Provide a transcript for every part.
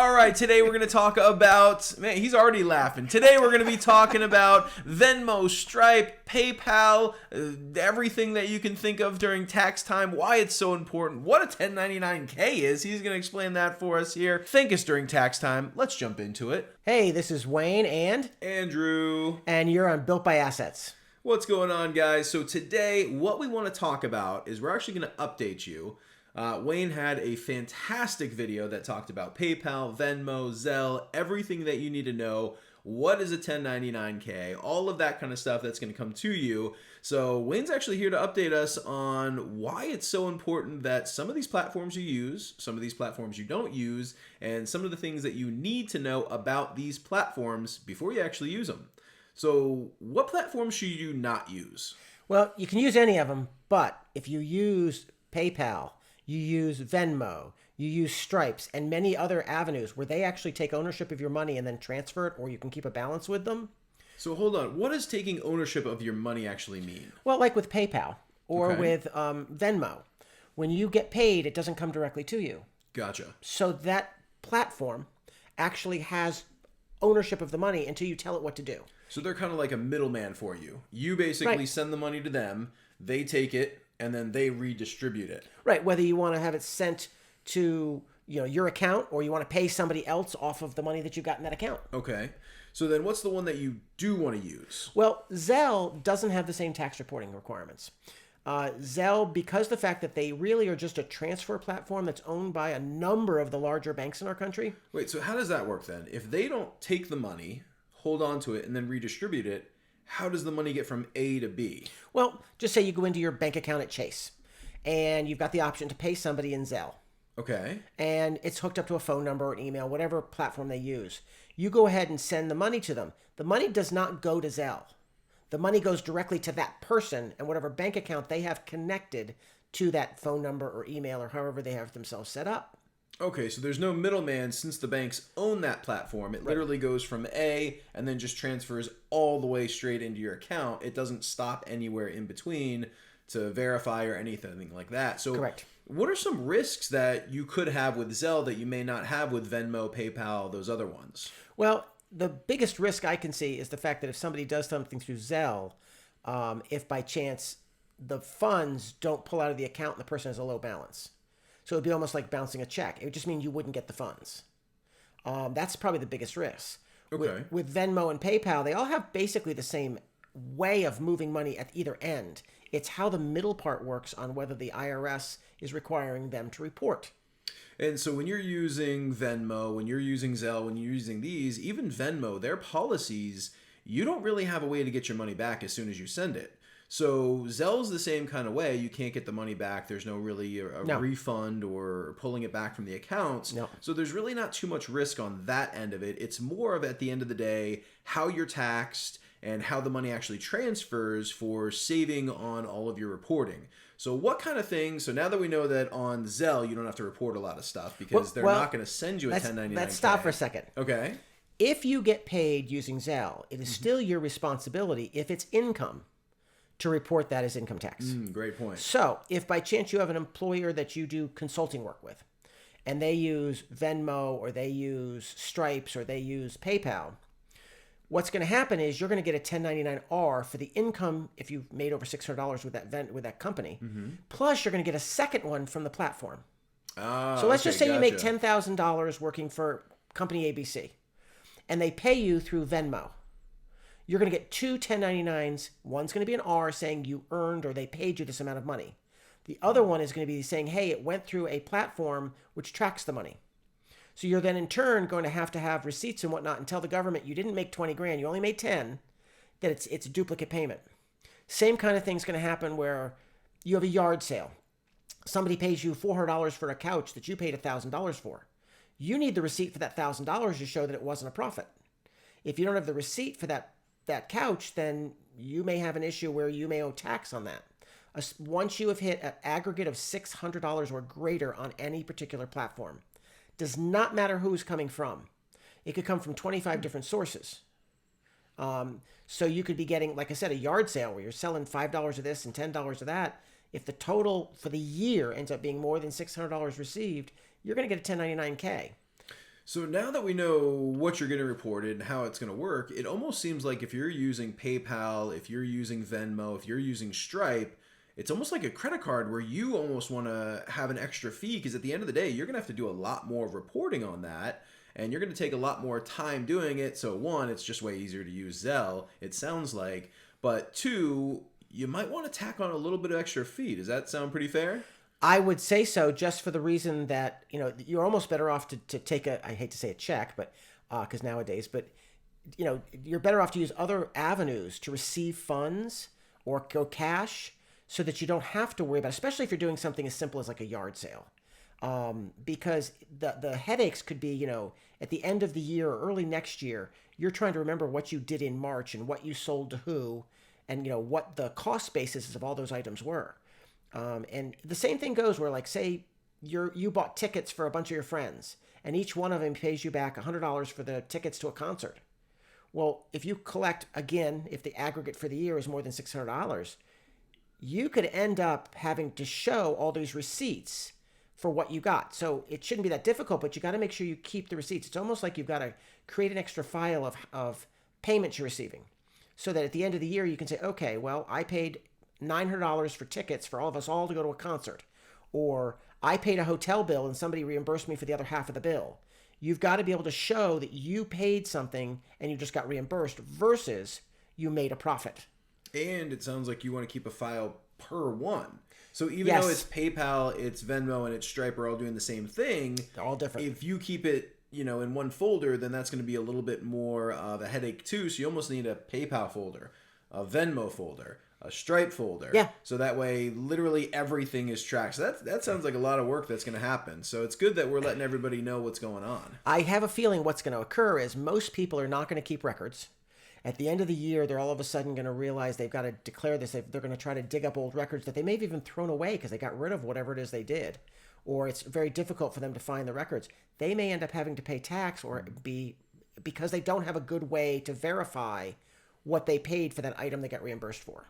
All right, today we're going to talk about, man, he's already laughing. Today we're going to be talking about Venmo, Stripe, PayPal, everything that you can think of during tax time, why it's so important, what a 1099K is. He's going to explain that for us here. Thank us during tax time. Let's jump into it. Hey, this is Wayne and Andrew. And you're on Built by Assets. What's going on, guys? So today, what we want to talk about is we're actually going to update you. Wayne had a fantastic video that talked about PayPal, Venmo, Zelle, everything that you need to know. What is a 1099K? All of that kind of stuff that's going to come to you. So Wayne's actually here to update us on why it's so important that some of these platforms you use, some of these platforms you don't use, and some of the things that you need to know about these platforms before you actually use them. So what platforms should you not use? Well, you can use any of them, but if you use PayPal, you use Venmo, you use Stripes, and many other avenues where they actually take ownership of your money and then transfer it, or you can keep a balance with them. So hold on. What does taking ownership of your money actually mean? Well, like with PayPal or with Venmo, when you get paid, it doesn't come directly to you. Gotcha. So that platform actually has ownership of the money until you tell it what to do. So they're kind of like a middleman for you. You basically send the money to them, they take it, and then they redistribute it. Right, whether you want to have it sent to your account or you want to pay somebody else off of the money that you got in that account. Okay. So then what's the one that you do want to use? Well, Zelle doesn't have the same tax reporting requirements. Zelle, because the fact that they really are just a transfer platform that's owned by a number of the larger banks in our country. Wait, so how does that work then? If they don't take the money, hold on to it, and then redistribute it, how does the money get from A to B? Well, just say you go into your bank account at Chase, and you've got the option to pay somebody in Zelle. Okay. And it's hooked up to a phone number or an email, whatever platform they use. You go ahead and send the money to them. The money does not go to Zelle. The money goes directly to that person and whatever bank account they have connected to that phone number or email or however they have themselves set up. Okay, so there's no middleman since the banks own that platform. It literally goes from A and then just transfers all the way straight into your account. It doesn't stop anywhere in between to verify or anything like that. So correct. What are some risks that you could have with Zelle that you may not have with Venmo, PayPal, those other ones? Well, the biggest risk I can see is the fact that if somebody does something through Zelle, if by chance the funds don't pull out of the account and the person has a low balance. So it would be almost like bouncing a check. It would just mean you wouldn't get the funds. That's probably the biggest risk. Okay. With Venmo and PayPal, they all have basically the same way of moving money at either end. It's how the middle part works on whether the IRS is requiring them to report. And so when you're using Venmo, when you're using Zelle, when you're using these, even Venmo, their policies, you don't really have a way to get your money back as soon as you send it. So Zelle's the same kind of way. You can't get the money back. There's no really a refund or pulling it back from the accounts. No. So there's really not too much risk on that end of it. It's more of, at the end of the day, how you're taxed and how the money actually transfers for saving on all of your reporting. So what kind of things, so now that we know that on Zelle you don't have to report a lot of stuff because they're not going to send you a 1099K. Let's stop for a second. Okay. If you get paid using Zelle, it is still your responsibility, if it's income, to report that as income tax. Great point. So if by chance you have an employer that you do consulting work with, and they use Venmo or they use Stripes or they use PayPal, what's going to happen is you're going to get a 1099-R for the income if you've made over $600 with that company. Plus, you're going to get a second one from the platform. So let's just say you make $10,000 working for company ABC, and they pay you through Venmo. You're going to get two 1099s. One's going to be an R saying you earned or they paid you this amount of money. The other one is going to be saying, hey, it went through a platform which tracks the money. So you're then in turn going to have receipts and whatnot and tell the government you didn't make 20 grand, you only made 10, that it's a duplicate payment. Same kind of thing's going to happen where you have a yard sale. Somebody pays you $400 for a couch that you paid $1,000 for. You need the receipt for that $1,000 to show that it wasn't a profit. If you don't have the receipt for that couch, then you may have an issue where you may owe tax on that. Once you have hit an aggregate of $600 or greater on any particular platform, does not matter who's coming from. It could come from 25 different sources. So you could be getting, like I said, a yard sale where you're selling $5 of this and $10 of that. If the total for the year ends up being more than $600 received, you're going to get a 1099K. So now that we know what you're getting reported and how it's going to work, it almost seems like if you're using PayPal, if you're using Venmo, if you're using Stripe, it's almost like a credit card where you almost want to have an extra fee because at the end of the day, you're going to have to do a lot more reporting on that and you're going to take a lot more time doing it. So one, it's just way easier to use Zelle, it sounds like, but two, you might want to tack on a little bit of extra fee. Does that sound pretty fair? I would say so, just for the reason that, you're almost better off to take I hate to say a check, but because nowadays, but you're better off to use other avenues to receive funds or go cash so that you don't have to worry about, especially if you're doing something as simple as like a yard sale. Because the headaches could be, at the end of the year or early next year, you're trying to remember what you did in March and what you sold to who, and what the cost basis of all those items were. And the same thing goes where, like, say you bought tickets for a bunch of your friends, and each one of them pays you back $100 for the tickets to a concert. Well, if you collect, again, if the aggregate for the year is more than $600, you could end up having to show all these receipts for what you got. So it shouldn't be that difficult, but you got to make sure you keep the receipts. It's almost like you've got to create an extra file of payments you're receiving so that at the end of the year you can say, okay, well, I paid $900 for tickets for all of us all to go to a concert, or I paid a hotel bill and somebody reimbursed me for the other half of the bill. You've got to be able to show that you paid something and you just got reimbursed versus you made a profit. And it sounds like you want to keep a file per one. So even Yes. though it's PayPal, it's Venmo, and it's Stripe are all doing the same thing, They're all different. if you keep it, in one folder, then that's going to be a little bit more of a headache too. So you almost need a PayPal folder, a Venmo folder, a Stripe folder. Yeah. So that way, literally everything is tracked. So that sounds like a lot of work that's going to happen. So it's good that we're letting everybody know what's going on. I have a feeling what's going to occur is most people are not going to keep records. At the end of the year, they're all of a sudden going to realize they've got to declare this. They're going to try to dig up old records that they may have even thrown away because they got rid of whatever it is they did. Or it's very difficult for them to find the records. They may end up having to pay tax or because they don't have a good way to verify what they paid for that item they got reimbursed for.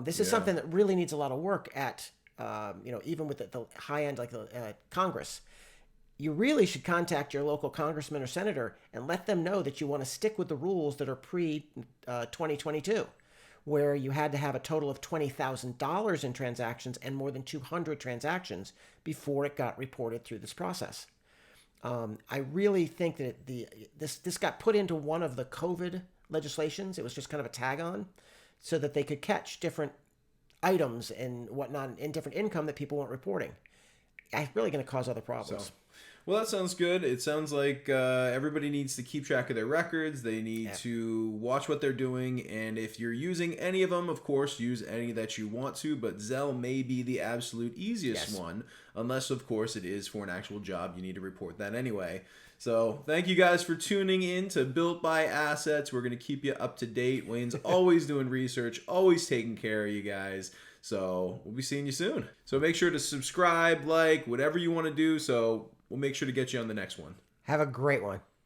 This is something that really needs a lot of work at, even with the high end, like the Congress. You really should contact your local congressman or senator and let them know that you want to stick with the rules that are pre-2022, where you had to have a total of $20,000 in transactions and more than 200 transactions before it got reported through this process. I really think that this got put into one of the COVID legislations. It was just kind of a tag on so that they could catch different items and whatnot in different income that people weren't reporting. It's really going to cause other problems. So, well, that sounds good. It sounds like everybody needs to keep track of their records. They need to watch what they're doing. And if you're using any of them, of course, use any that you want to. But Zelle may be the absolute easiest one, unless, of course, it is for an actual job. You need to report that anyway. So thank you guys for tuning in to Built by Assets. We're going to keep you up to date. Wayne's always doing research, always taking care of you guys. So we'll be seeing you soon. So make sure to subscribe, like, whatever you want to do. So we'll make sure to get you on the next one. Have a great one.